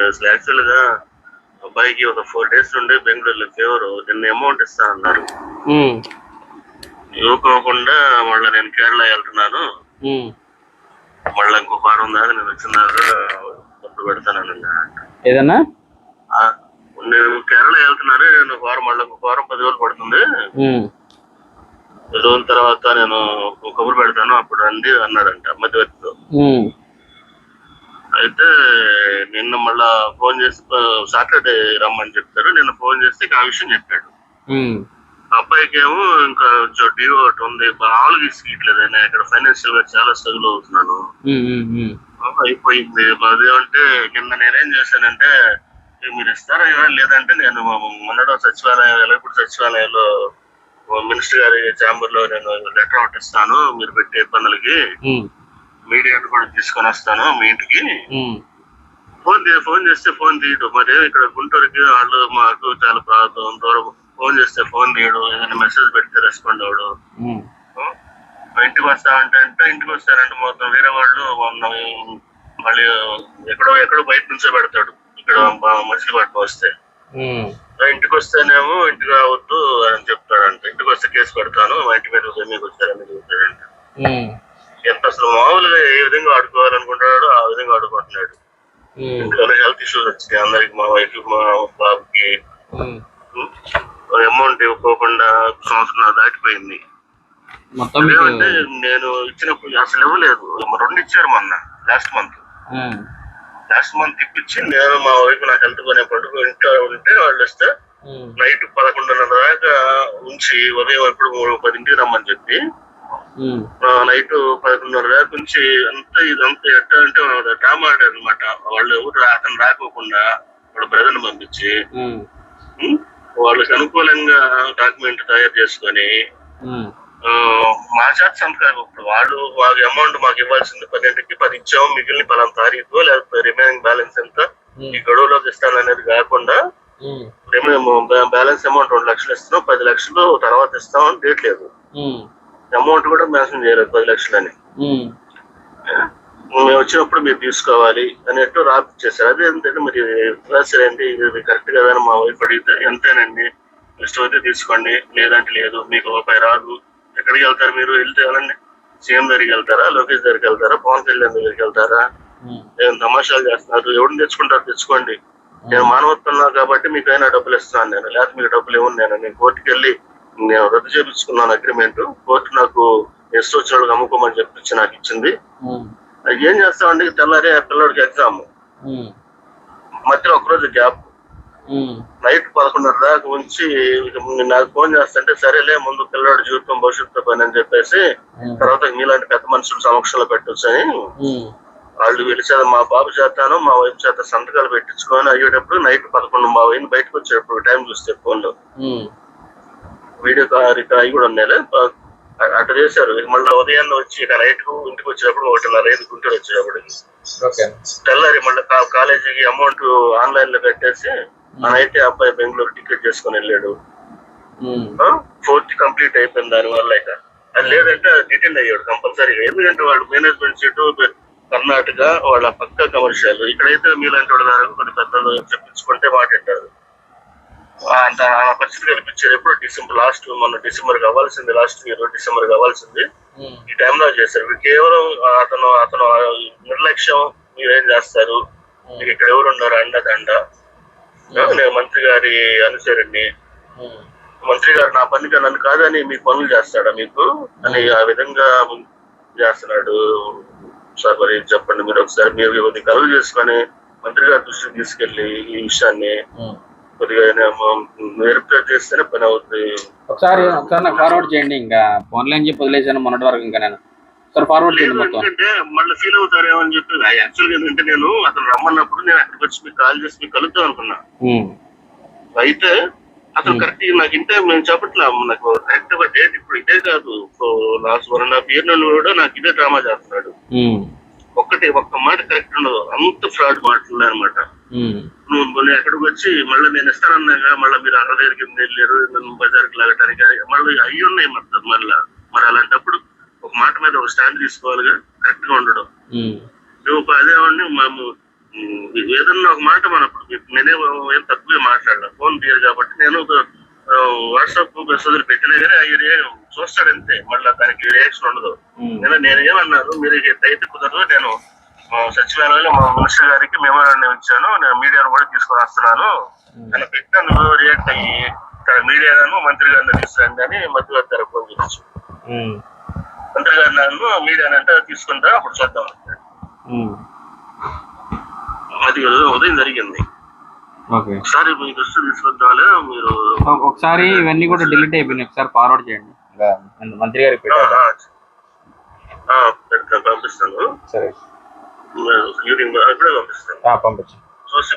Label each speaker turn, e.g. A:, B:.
A: అసలు యాక్చువల్ గా అబ్బాయికి ఒక 4 days నుండి బెంగళూరులో ఫీవర్. నిన్న అమౌంట్ ఇస్తా అన్నారు, ఇవ్వకోకుండా మళ్ళీ నేను కేరళ వెళ్తున్నాను, మళ్ళీ ఇంకో వారం దాకా నేను వచ్చిందాక డబ్బులు పెడతాను.
B: ఏదన్నా
A: నేను కేరళ వెళ్తున్నాను, నేను మళ్ళీ ఇంకో వారం 10 రోజులు పడుతుంది, 10 రోజుల తర్వాత నేను కబురు పెడతాను అప్పుడు రండి అన్నాడంట మధ్యవర్తితో. అయితే నిన్న మళ్ళా ఫోన్ చేసి సాటర్డే రమ్మని చెప్తారు, నిన్న ఫోన్ చేస్తే ఆ విషయం చెప్పాడు. అబ్బాయికి ఏమో ఇంకా డ్యూ ఒకటి ఉంది, మామూలుగా ఇసుకట్లేదు, నేను ఇక్కడ ఫైనాన్షియల్ గా చాలా స్ట్రగుల్ అవుతున్నాను, అయిపోయింది. అదేమంటే నిన్న నేనేం చేశానంటే, మీరు ఇస్తారా లేదంటే నేను మొన్నడో సచివాలయంలో మినిస్టర్ గారి ఛాంబర్ లో నేను లెటర్ ఒకటి ఇస్తాను, మీరు పెట్టే ఇబ్బందులకి మీడియాను కూడా తీసుకొని వస్తాను మీ ఇంటికి. ఫోన్ చేస్తే ఫోన్ తీయడు, మరి ఇక్కడ గుంటూరుకి వాళ్ళు మాకు చాలా ప్రాబ్లం, దూరం. ఫోన్ చేస్తే ఫోన్ తీయడు, ఏదైనా మెసేజ్ పెడితే రెస్పాండ్ అవడు. ఇంటికి వస్తామంటే ఇంటికి వస్తారంటే మొత్తం వేరే వాళ్ళు మళ్ళీ ఎక్కడో బయట నుంచో పెడతాడు, ఇక్కడ మచిలీపట్నం వస్తే. ఇంటికి వస్తేనేమో ఇంటికి రావద్దు అని చెప్తాడంట, ఇంటికి వస్తే కేసు పెడతాను, మా ఇంటి మీద మీకు వచ్చారని చెప్తాడంట. ఎంత అసలు మామూలుగా ఏ విధంగా ఆడుకోవాలనుకుంటాడో ఆ విధంగా ఆడుకుంటున్నాడు. ఇంట్లో హెల్త్ ఇష్యూస్ వచ్చినాయి అందరికి, మా వైఫ్ మా బాబుకి. అమౌంట్ ఇవ్వకోకుండా సంవత్సరం దాటిపోయింది. ఏమంటే నేను ఇచ్చినప్పుడు అసలు ఇవ్వలేదు, 2 ఇచ్చారు మొన్న లాస్ట్ మంత్ ఇప్పించి, నేను మా వైఫ్ నాకు హెల్త్ కొని పడుకు ఇంట్లో ఉంటే వాళ్ళు వస్తే నైట్ 11:30 దాకా ఉంచి ఉదయం ఎప్పుడు 10 రమ్మని చెప్పి నైట్ 11:30 దాకా ఉంచి ఇదంతా ఎట్లా అంటే డ్రామా ఆడారు అనమాట. వాళ్ళు ఎవరు అతను రాకోకుండా వాళ్ళ బ్రదర్ని పంపించి వాళ్ళకి అనుకూలంగా డాక్యుమెంట్ తయారు చేసుకొని మా చేత సంతకాలు, వాళ్ళు మాకు అమౌంట్ మాకు ఇవ్వాల్సింది 10 ఇచ్చాము, మిగిలిన 10 తారీఖు లేకపోతే రిమైనింగ్ బ్యాలెన్స్ ఎంత ఈ గడువులోకి ఇస్తాను అనేది కాకుండా, బ్యాలెన్స్ అమౌంట్ 2 లక్షలు ఇస్తున్నాం, 10 లక్షలు తర్వాత ఇస్తామని డేట్ లేదు, అమౌంట్ కూడా మెన్షన్ చేయలేదు 10 లక్షలని. మేము వచ్చినప్పుడు మీరు తీసుకోవాలి అనేట్టు రాపిచ్చేసారు. అదే ఏంటంటే మరి రాశారండి, ఇది కరెక్ట్ కదా అని మా వైఫ్ అడిగితే, ఎంతేనండి ఇష్టం అయితే తీసుకోండి లేదంటే లేదు, మీకు రూపాయి రాదు. ఎక్కడికి వెళ్తారు మీరు? వెళ్తే ఎవరండి, సీఎం దగ్గరికి వెళ్తారా, లోకేష్ దగ్గరికి వెళ్తారా, పవన్ కళ్యాణ్ దగ్గరికి వెళ్తారా? ఏం తమాషాలు చేస్తున్నారు, ఎవరిని తెచ్చుకుంటారు తెచ్చుకోండి, నేను మానవత్వం కాబట్టి మీకైనా డబ్బులు ఇస్తున్నాను, నేను లేకపోతే మీకు డబ్బులు ఇవ్వను. నేను కోర్టుకి వెళ్ళి నేను రద్దు చేయించుకున్నాను అగ్రిమెంట్, కోర్టు నాకు ఎస్ట్ వచ్చిన వాళ్ళకి అమ్ముకోమని చెప్పించి నాకు ఇచ్చింది. అది ఏం చేస్తామండి, తెల్లారి ఆ పిల్లడికి ఎగ్జామ్, మధ్యలో ఒకరోజు గ్యాప్, నైట్ 11:30 దాకా ఉంచి నాకు ఫోన్ చేస్తుంటే, సరేలే ముందు పిల్లవాడి జీవితం భవిష్యత్తు పని అని చెప్పేసి తర్వాత మీలాంటి పెద్ద మనుషుల సమక్షంలో పెట్టొచ్చు అని వాళ్ళు పిలిచారు. మా బాబు చేతాను మా వైఫ్ చేత సంతకాలు పెట్టించుకొని అయ్యేటప్పుడు నైట్ 11 మా వైపు బయటకు వచ్చేటప్పుడు టైం చూస్తే ఫోన్లో వీడియో అవి కూడా ఉన్నాయి. అట్లా చేశారు. మళ్ళీ ఉదయాన్నే వచ్చి ఇక నైట్ ఇంటికి వచ్చేటప్పుడు 1:30 గుంటూరు వచ్చేటప్పుడు తెల్లారి మళ్ళీ కాలేజీకి అమౌంట్ ఆన్లైన్ లో పెట్టేసి ఆ నైట్ అబ్బాయి బెంగళూరు టికెట్ చేసుకుని వెళ్ళాడు. 4th కంప్లీట్ అయిపోయింది దానివల్ల. ఇక అది లేదంటే డిటెండ్ అయ్యాడు కంపల్సరీగా, ఎందుకంటే వాడు మేనేజ్మెంట్ సీటు కర్ణాటక, వాళ్ళ పక్క కమర్షియల్. ఇక్కడైతే మీలాంటి వాళ్ళ ద్వారా కొన్ని పెద్దలు చెప్పించుకుంటే మాట్లాడారు. అంత పరిస్థితి కల్పించారు. ఎప్పుడు మొన్న డిసెంబర్ కావాల్సింది, లాస్ట్ ఇయర్ డిసెంబర్ కావాల్సింది, ఈ టైంలో చేశారు. కేవలం అతను నిర్లక్ష్యం. మీరేం చేస్తారు, మీకు ఇక్కడ ఎవరు ఉన్నారు అండదండ, నేను మంత్రి గారి అనుసరిని, మంత్రి గారు నా పనికి నన్ను కాదని మీ పనులు చేస్తాడా మీకు అని ఆ విధంగా చేస్తున్నాడు. సార్ మరి చెప్పండి, మీరు ఒకసారి మీరు కలుగు చేసుకొని మంత్రి గారి దృష్టికి తీసుకెళ్లి ఈ విషయాన్ని కొద్దిగా వెరిఫై చేస్తేనే పని అవుతుంది.
B: ఒకసారి నాకు ఫార్వర్డ్ చేయండి. ఇంకా ఫోన్ లైన్ చెప్పి వదిలేసాను మొన్నటి వరకు. ఇంకా నేను ఫార్వర్డ్ చేయండి.
A: ఎందుకంటే మళ్ళీ ఫీల్ అవుతారేమో అని చెప్పి, యాక్చువల్గా ఏంటంటే నేను అతను రమ్మన్నప్పుడు నేను అక్కడికి వచ్చి మీకు కాల్ చేసి మీకు కలుద్దాం అనుకున్నా. అయితే అతను కరెక్ట్ నాకు ఇంటే మేము చెప్పట్లా, నాకు కరెక్ట్ గా డేట్ ఇప్పుడు ఇదే కాదు, లాస్ట్ 1.5 year నుండి కూడా నాకు ఇదే డ్రామా చేస్తున్నాడు. ఒక్క మాట కరెక్ట్ ఉండదు, అంత ఫ్రాడ్ మాటలు అనమాట. నువ్వు ఎక్కడికి వచ్చి మళ్ళీ నేను ఇస్తానన్నాగా మళ్ళీ మీరు అక్కడ దగ్గరికి వెళ్ళారు, నన్ను బజార్కి లాగటానికి మళ్ళీ అయ్యి ఉన్నాయి మొత్తం. మరి అలాంటప్పుడు ఒక మాట మీద ఒక స్టాండ్ తీసుకోవాలిగా, కరెక్ట్ గా ఉండడం. నువ్వు అదేమండి ఏదన్నా ఒక మాట మనం నేనే ఏం తక్కువే మాట్లాడలా, ఫోన్ తీయరు కాబట్టి నేను వాట్సాప్ మెసేజ్లు పెట్టినా కానీ అవి చూస్తాడు అంతే, మళ్ళీ దానికి రియాక్షన్ ఉండదు. నేనేమన్నాను, మీరు అయితే కుదరదు, నేను సచివాలయంలో మా మినిస్టర్ గారికి మెమోరాండం ఇచ్చాను, నేను మీడియాను కూడా తీసుకొని వస్తున్నాను అని పెట్టాను. రియాక్ట్ అయ్యి ఇక్కడ మీడియాను మంత్రి గారిని తీసుకురండి అని మధ్య గారు ఫోన్ చేయొచ్చు. మంత్రి గారు నన్ను మీడియాని అంటే తీసుకుంటా అప్పుడు చూద్దాం, అది ఉదయం జరిగింది. ఒకసారి మీ దృష్టి తీసుకొద్దామని మీరు
B: ఒకసారి ఇవన్నీ కూడా డిలీట్ అయిపోయినాయి, ఒకసారి ఫార్వర్డ్ చేయండి మంత్రి గారికి
A: పంపిస్తాను.
B: సరే
A: ఈవినింగ్ అప్పుడే పంపిస్తాను.
B: పంపించండి.
A: చూసి